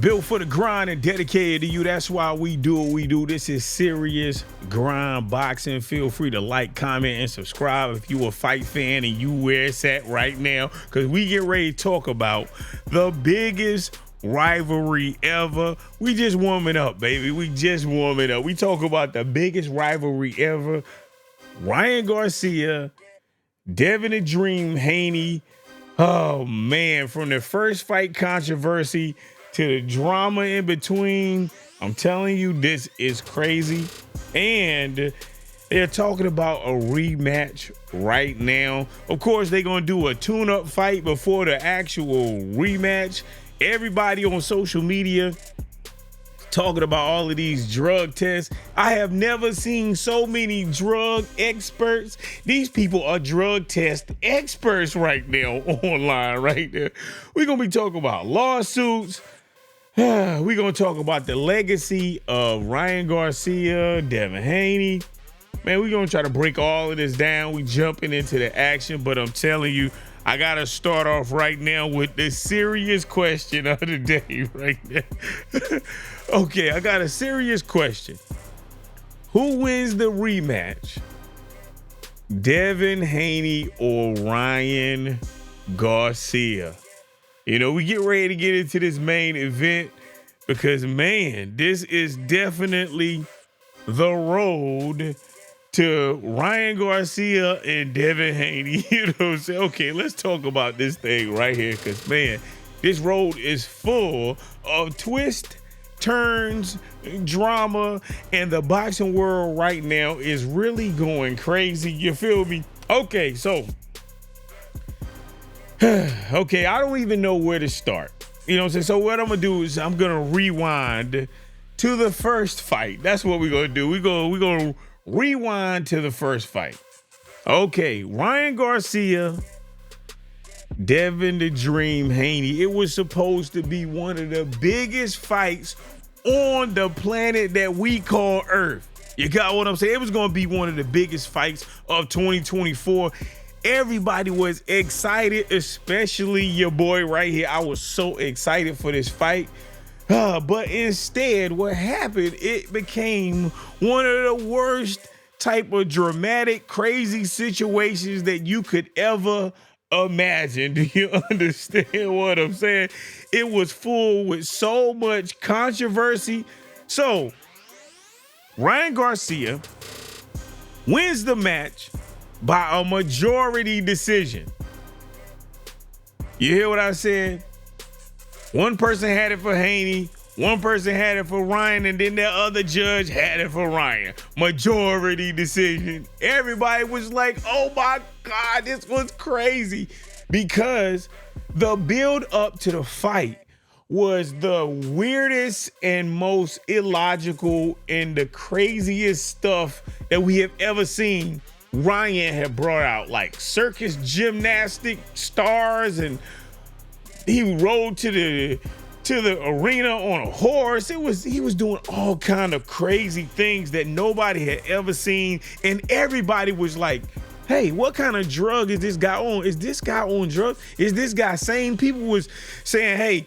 Built for the grind and dedicated to you. That's why we do what we do. This is serious grind boxing. Feel free to like, comment, and subscribe if you a fight fan and you where it's at right now, because we get ready to talk about the biggest rivalry ever. We just warming up, baby. We just warming up. We talk about the biggest rivalry ever. Ryan Garcia, Devin the Dream Haney. Oh, man. From the first fight controversy to the drama in between, I'm telling you, this is crazy. And they're talking about a rematch right now. Of course, they're going to do a tune-up fight before the actual rematch. Everybody on social media talking about all of these drug tests. I have never seen so many drug experts. These people are drug test experts right now online right there. We're going to be talking about lawsuits. We're going to talk about the legacy of Ryan Garcia, Devin Haney. Man, we're going to try to break all of this down. We jumping into the action, but I'm telling you, I got to start off right now with the serious question of the day right now. Okay, I got a serious question. Who wins the rematch? Devin Haney or Ryan Garcia? You know, we get ready to get into this main event because, man, this is definitely the road to Ryan Garcia and Devin Haney. You know what I'm saying? Okay, let's talk about this thing right here because, man, this road is full of twists, turns, drama, and the boxing world right now is really going crazy. You feel me? Okay, so... okay, I don't even know where to start. You know what I'm saying? So what I'm going to do is I'm going to rewind to the first fight. That's what we're going to do. We're going to rewind to the first fight. Okay, Ryan Garcia, Devin the Dream Haney. It was supposed to be one of the biggest fights on the planet that we call Earth. You got what I'm saying? It was going to be one of the biggest fights of 2024. Everybody was excited, especially your boy right here. I was so excited for this fight. But instead, what happened, it became one of the worst type of dramatic, crazy situations that you could ever imagine. Do you understand what I'm saying? It was full with so much controversy. So, Ryan Garcia wins the match by a majority decision. You hear what I said? One person had it for Haney, one person had it for Ryan, and then the other judge had it for Ryan. Majority decision. Everybody was like, oh my God, this was crazy. Because the build up to the fight was the weirdest and most illogical and the craziest stuff that we have ever seen. Ryan had brought out like circus gymnastic stars, and he rode to the arena on a horse. He was doing all kind of crazy things that nobody had ever seen, and everybody was like, hey, what kind of drug is this guy on? Is this guy on drugs? Is this guy sane? People was saying, hey,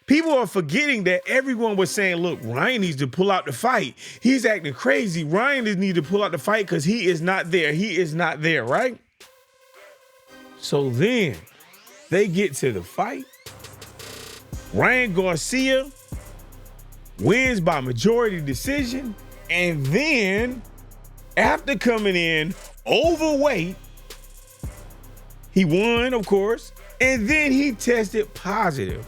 people are forgetting that everyone was saying, look, Ryan needs to pull out the fight. He's acting crazy. Ryan just needs to pull out the fight because he is not there. He is not there, right? So then they get to the fight. Ryan Garcia wins by majority decision. And then after coming in overweight, he won, of course. And then he tested positive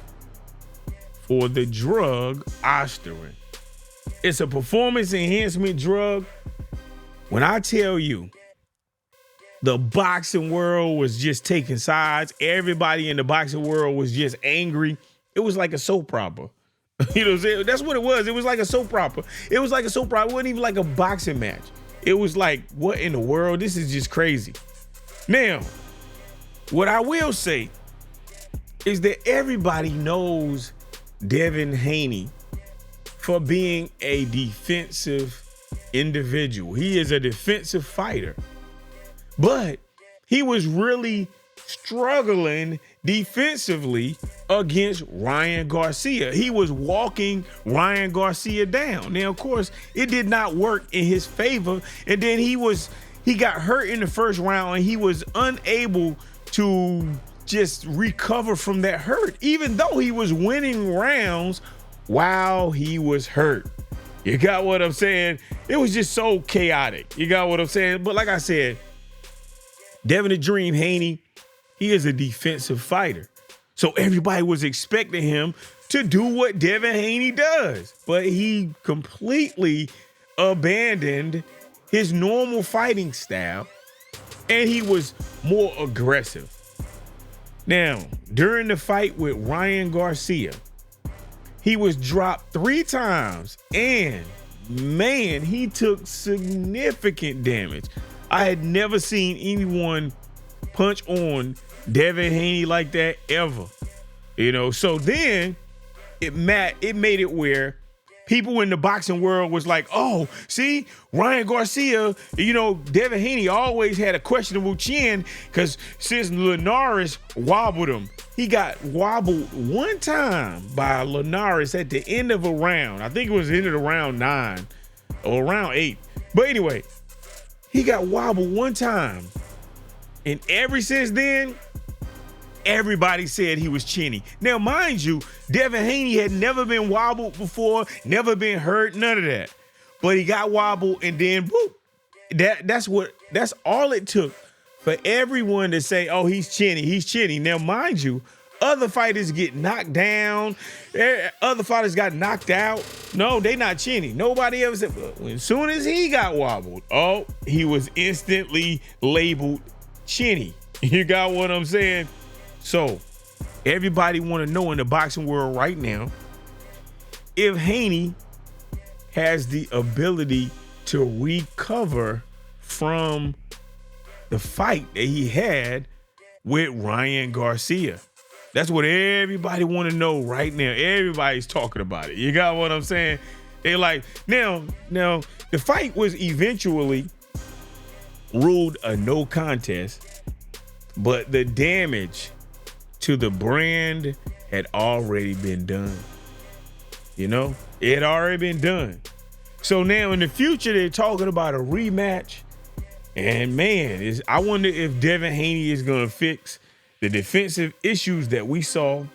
for the drug Osterin. It's a performance enhancement drug. When I tell you, the boxing world was just taking sides. Everybody in the boxing world was just angry. It was like a soap opera. You know what I'm saying? That's what it was. It was like a soap opera. It was like a soap opera. It wasn't even like a boxing match. It was like, what in the world? This is just crazy. Now, what I will say is that everybody knows Devin Haney for being a defensive individual. He is a defensive fighter, but he was really struggling defensively against Ryan Garcia. He was walking Ryan Garcia down. Now, of course, it did not work in his favor. And then he got hurt in the first round and he was unable to just recover from that hurt, even though he was winning rounds while he was hurt. You got what I'm saying? It was just so chaotic. You got what I'm saying? But like I said, Devin the Dream Haney, he is a defensive fighter. So everybody was expecting him to do what Devin Haney does. But he completely abandoned his normal fighting style and he was more aggressive. Now, during the fight with Ryan Garcia, he was dropped 3 times and man, he took significant damage. I had never seen anyone punch on Devin Haney like that ever. So then it made it where people in the boxing world was like, oh, see, Ryan Garcia, Devin Haney always had a questionable chin because since Linares wobbled him, he got wobbled one time by Linares at the end of a round. I think it was the end of the round 9 or round 8. But anyway, he got wobbled one time. And ever since then, everybody said he was chinny. Now, mind you, Devin Haney had never been wobbled before, never been hurt, none of that. But he got wobbled and then whoop. That's all it took for everyone to say, oh, he's chinny, he's chinny. Now, mind you, other fighters get knocked down. Other fighters got knocked out. No, they not chinny. Nobody ever said, but as soon as he got wobbled, oh, he was instantly labeled chinny. You got what I'm saying? So everybody want to know in the boxing world right now if Haney has the ability to recover from the fight that he had with Ryan Garcia. That's what everybody want to know right now. Everybody's talking about it. You got what I'm saying? They like, now the fight was eventually ruled a no contest, but the damage to the brand had already been done. It had already been done. So now in the future, they're talking about a rematch. And man, I wonder if Devin Haney is going to fix the defensive issues that we saw.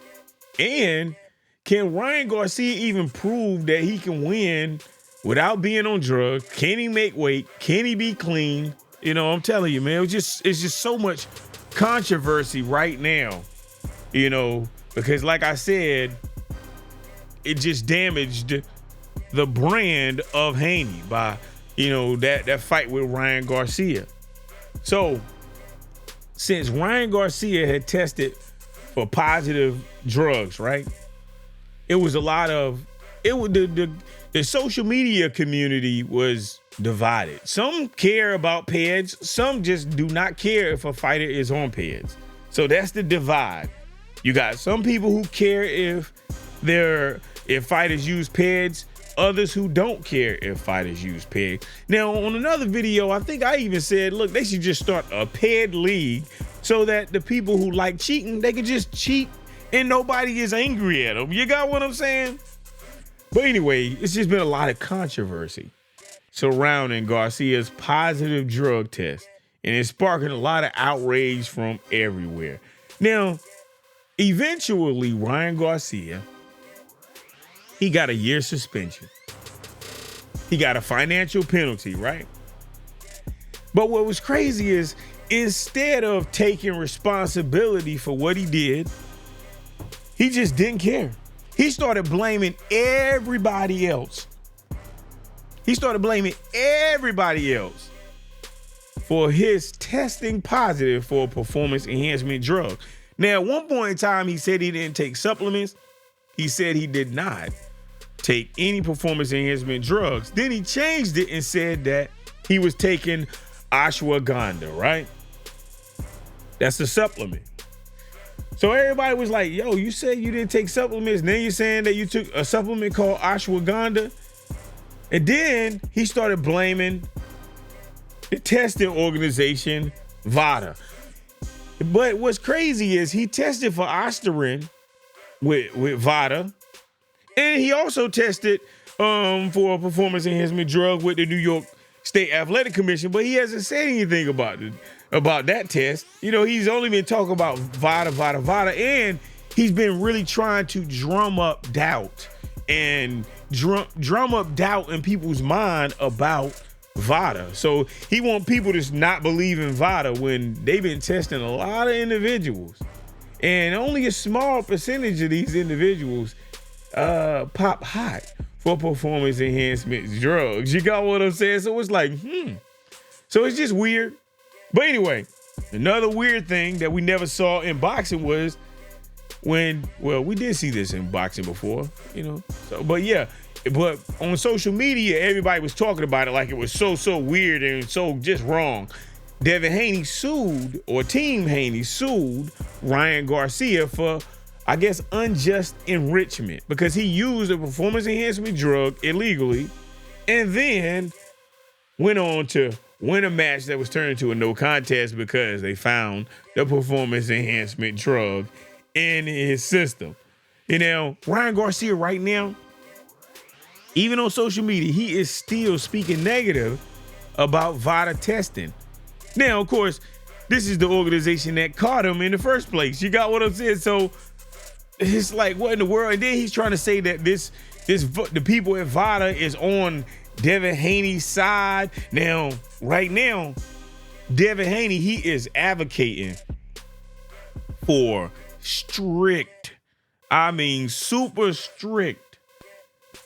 And can Ryan Garcia even prove that he can win without being on drugs? Can he make weight? Can he be clean? I'm telling you, man, it's just so much controversy right now, because like I said, it just damaged the brand of Haney by, that fight with Ryan Garcia. So since Ryan Garcia had tested for positive drugs, right? It was a lot of, the social media community was divided. Some care about pads. Some just do not care if a fighter is on pads. So that's the divide. You got some people who care if fighters use pads, others who don't care if fighters use pads. Now, on another video, I think I even said, look, they should just start a pad league so that the people who like cheating, they can just cheat and nobody is angry at them. You got what I'm saying? But anyway, it's just been a lot of controversy surrounding Garcia's positive drug test, and it's sparking a lot of outrage from everywhere. Now, eventually, Ryan Garcia, he got a year suspension. He got a financial penalty, right? But what was crazy is instead of taking responsibility for what he did, he just didn't care. He started blaming everybody else. He started blaming everybody else for his testing positive for a performance enhancement drug. Now, at one point in time, he said he didn't take supplements. He said he did not take any performance enhancement drugs. Then he changed it and said that he was taking ashwagandha, right? That's a supplement. So everybody was like, yo, you said you didn't take supplements. Then you're saying that you took a supplement called ashwagandha. And then he started blaming the testing organization, VADA. But what's crazy is he tested for Osterin with Vada. And he also tested for a performance enhancement drug with the New York State Athletic Commission, but he hasn't said anything about that test. You know, he's only been talking about Vada, and he's been really trying to drum up doubt and drum up doubt in people's mind about Vada. So he wants people to not believe in Vada when they've been testing a lot of individuals, and only a small percentage of these individuals pop hot for performance enhancement drugs. You got what I'm saying? So it's like, So it's just weird. But anyway, another weird thing that we never saw in boxing was we did see this in boxing before, you know. So, but on social media, everybody was talking about it like it was so weird and so just wrong. Devin Haney sued, or Team Haney sued Ryan Garcia for, I guess, unjust enrichment, because he used a performance enhancement drug illegally and then went on to win a match that was turned into a no contest because they found the performance enhancement drug in his system. You know, Ryan Garcia right now, even on social media, he is still speaking negative about VADA testing. Now, of course, this is the organization that caught him in the first place. You got what I'm saying? So it's like, what in the world? And then he's trying to say that the people at VADA is on Devin Haney's side. Now, right now, Devin Haney, he is advocating for strict, super strict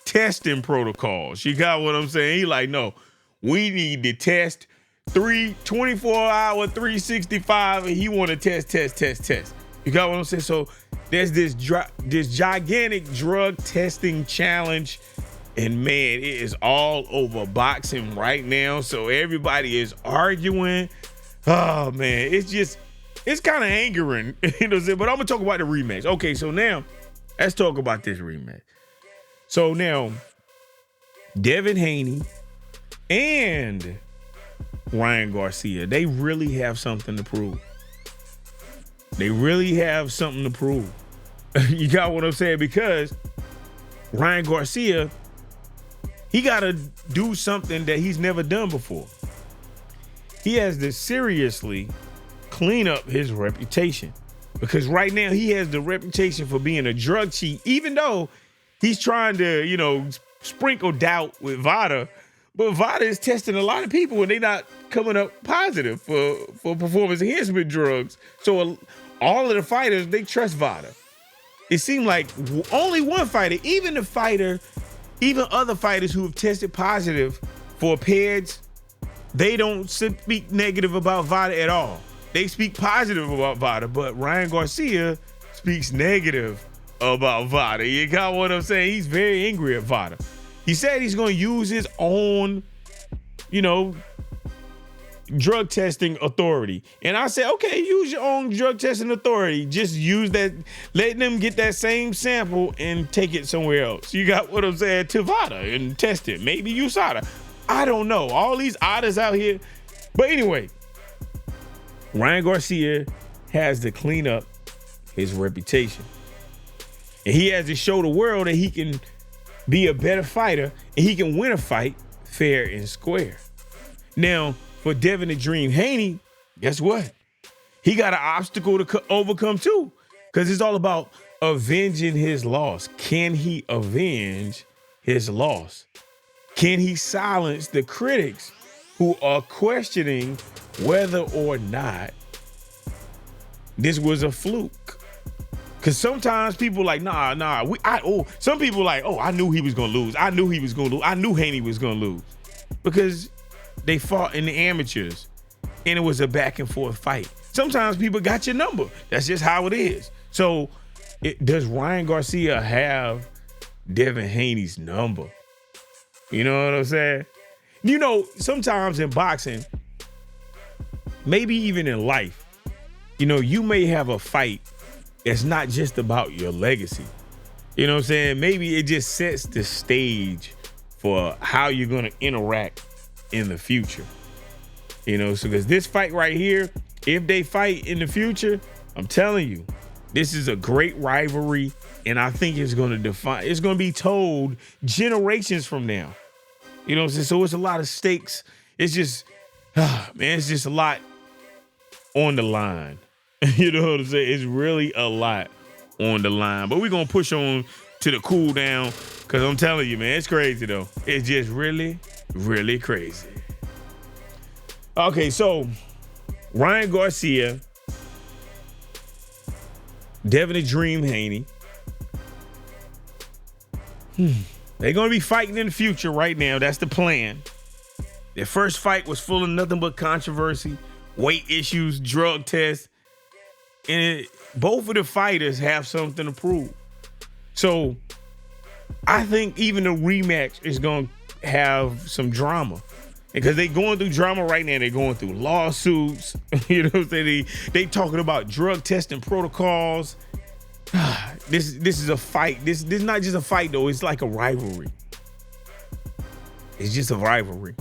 testing protocols. You got what I'm saying? He like, no, we need to test 24-hour, 365, and he want to test. You got what I'm saying? So there's this gigantic drug testing challenge, and man, it is all over boxing right now. So everybody is arguing. Oh man, it's kind of angering, you know what I'm saying? But I'm gonna talk about the rematch. Okay, so now let's talk about this rematch. So now, Devin Haney and Ryan Garcia, they really have something to prove. You got what I'm saying? Because Ryan Garcia, he got to do something that he's never done before. He has to seriously clean up his reputation, because right now he has the reputation for being a drug cheat, even though he's trying to, you know, sprinkle doubt with VADA. But VADA is testing a lot of people and they're not coming up positive for performance enhancement drugs. So all of the fighters, they trust VADA. It seemed like only one fighter, even other fighters who have tested positive for PEDs, they don't speak negative about VADA at all. They speak positive about VADA, but Ryan Garcia speaks negative about VADA. You got what I'm saying? He's very angry at VADA. He said he's going to use his own, drug testing authority. And I said, okay, use your own drug testing authority. Just use that, let them get that same sample and take it somewhere else. You got what I'm saying? To VADA and test it. Maybe USADA. I don't know. All these others out here. But anyway, Ryan Garcia has to clean up his reputation. And he has to show the world that he can be a better fighter and he can win a fight fair and square. Now, for Devin the Dream Haney, guess what? He got an obstacle to overcome too, because it's all about avenging his loss. Can he avenge his loss? Can he silence the critics who are questioning whether or not this was a fluke? Because sometimes people like, some people like, I knew he was going to lose. I knew Haney was going to lose. Because they fought in the amateurs and it was a back and forth fight. Sometimes people got your number. That's just how it is. So does Ryan Garcia have Devin Haney's number? You know what I'm saying? Sometimes in boxing, maybe even in life, you may have a fight that's not just about your legacy. You know what I'm saying? Maybe it just sets the stage for how you're going to interact in the future. So because this fight right here, if they fight in the future, I'm telling you, This is a great rivalry, and I think it's going to be told generations from now. You know what I'm saying? So it's a lot of stakes. It's just, man, it's just a lot on the line. You know what I'm saying? It's really a lot on the line. But we're going to push on to the cool down because I'm telling you, man, it's crazy, though. It's just really, really crazy. Okay, so Ryan Garcia, Devin the Dream Haney, they're going to be fighting in the future right now. That's the plan. Their first fight was full of nothing but controversy, weight issues, drug tests. And both of the fighters have something to prove. So I think even the rematch is going to have some drama. Because they're going through drama right now. They're going through lawsuits. You know what I'm saying? They talking about drug testing protocols. This is a fight. This is not just a fight, though. It's like a rivalry. It's just a rivalry.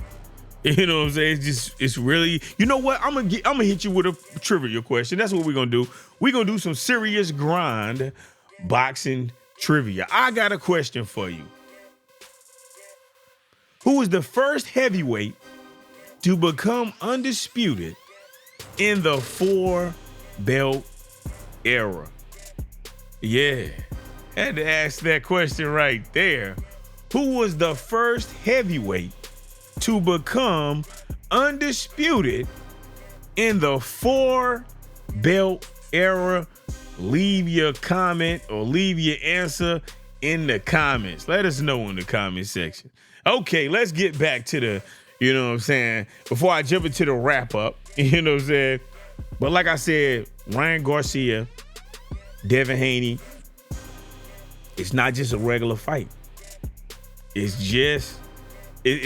You know what I'm saying? It's really, you know what? I'm gonna hit you with a trivia question. That's what we're gonna do. We're gonna do some serious grind boxing trivia. I got a question for you. Who was the first heavyweight to become undisputed in the 4-belt era? Yeah, had to ask that question right there. Who was the first heavyweight to become undisputed in the 4-belt era? Leave your comment or leave your answer in the comments. Let us know in the comment section. Okay, let's get back to the, you know what I'm saying, before I jump into the wrap up, you know what I'm saying? But like I said, Ryan Garcia, Devin Haney, it's not just a regular fight. It's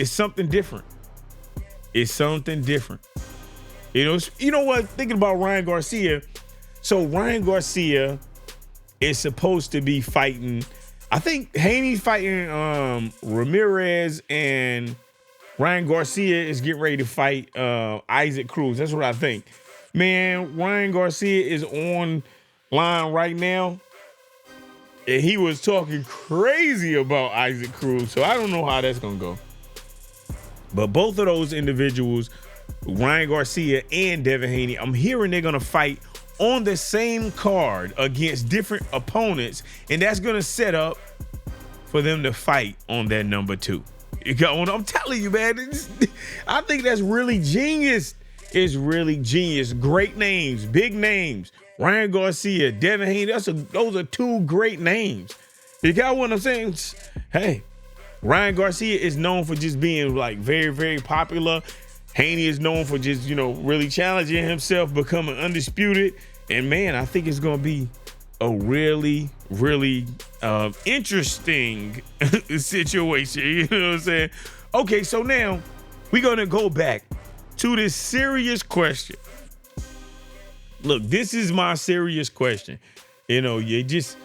something different. It's something different. You know what? Thinking about Ryan Garcia. So Ryan Garcia is supposed to be fighting. I think Haney's fighting Ramirez, and Ryan Garcia is getting ready to fight Isaac Cruz. That's what I think. Man, Ryan Garcia is online right now. And he was talking crazy about Isaac Cruz. So I don't know how that's going to go. But both of those individuals, Ryan Garcia and Devin Haney, I'm hearing they're going to fight on the same card against different opponents. And that's going to set up for them to fight on that number 2. I'm telling you, man, I think that's really genius. It's really genius. Great names, big names. Ryan Garcia, Devin Haney, those are 2 great names. You got what I'm saying? Hey, Ryan Garcia is known for just being like very, very popular. Haney is known for just, really challenging himself, becoming undisputed. And man, I think it's going to be a really, really interesting situation. You know what I'm saying? Okay, so now we're going to go back to this serious question. Look, this is my serious question. It's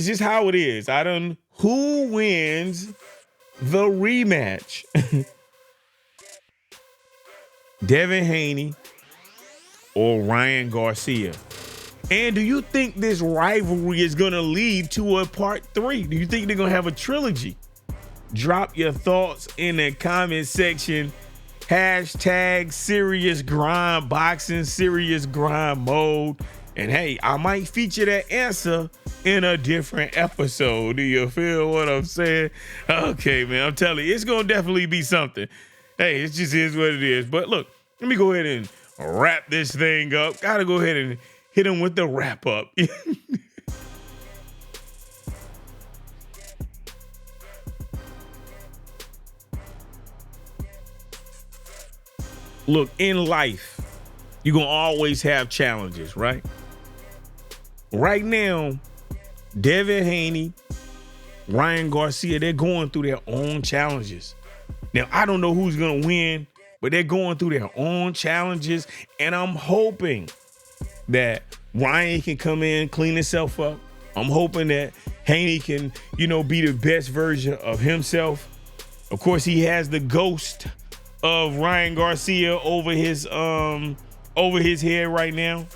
just how it is. Who wins the rematch? Devin Haney or Ryan Garcia? And do you think this rivalry is going to lead to a part 3? Do you think they're going to have a trilogy? Drop your thoughts in the comment section. Hashtag serious grind boxing, serious grind mode. And hey, I might feature that answer in a different episode. Do you feel what I'm saying? Okay, man, I'm telling you, it's going to definitely be something. Hey, it just is what it is. But look, let me go ahead and wrap this thing up. Got to go ahead and hit him with the wrap up. Look, in life, you're going to always have challenges, right? Right now, Devin Haney, Ryan Garcia, they're going through their own challenges. Now, I don't know who's going to win, but they're going through their own challenges. And I'm hoping that Ryan can come in, clean himself up. I'm hoping that Haney can, be the best version of himself. Of course, he has the ghost of Ryan Garcia over his head right now.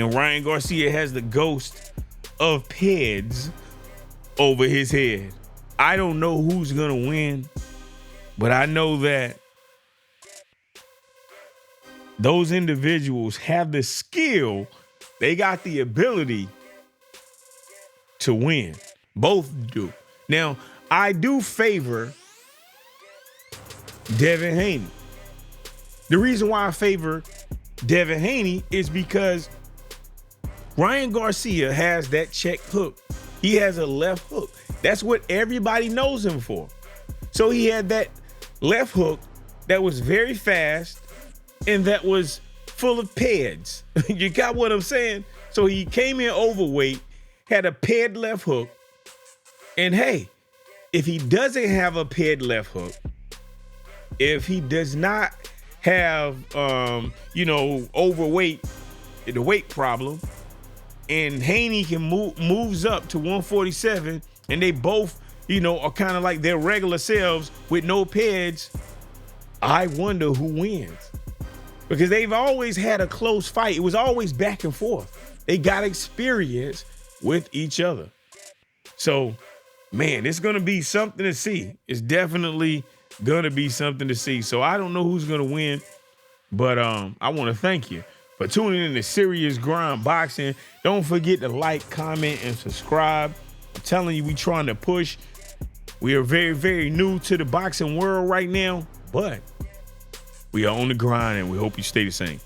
And Ryan Garcia has the ghost of Peds over his head. I don't know who's going to win, but I know that those individuals have the skill. They got the ability to win. Both do. Now, I do favor Devin Haney. The reason why I favor Devin Haney is because Ryan Garcia has that check hook. He has a left hook. That's what everybody knows him for. So he had that left hook that was very fast and that was full of pads. You got what I'm saying? So he came in overweight, had a pad left hook. And hey, if he doesn't have a pad left hook, if he does not have, overweight, the weight problem, and Haney can moves up to 147, and they both, are kind of like their regular selves with no pads, I wonder who wins. Because they've always had a close fight. It was always back and forth. They got experience with each other. So, man, it's going to be something to see. It's definitely going to be something to see. So I don't know who's going to win, but I want to thank you for tuning in to Serious Grind Boxing. Don't forget to like, comment, and subscribe. I'm telling you, we trying to push. We are very, very new to the boxing world right now, but we are on the grind, and we hope you stay the same.